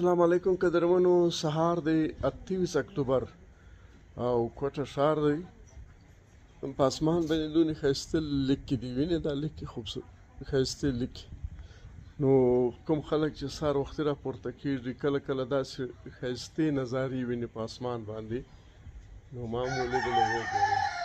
السلام علیکم قدرمنو. سهار دی 28 اکتوبر او کوټه ښار دی. په اسمان باندې دونې ښایسته لیکې دي، وینې دا لیکې ښایستې لیکې. نو کوم خلک چې سهار وختي راپورته کېږي کله کله داسې ښایستې نظارې ویني په اسمان باندې، نو ما هم ولیدلې. وګورئ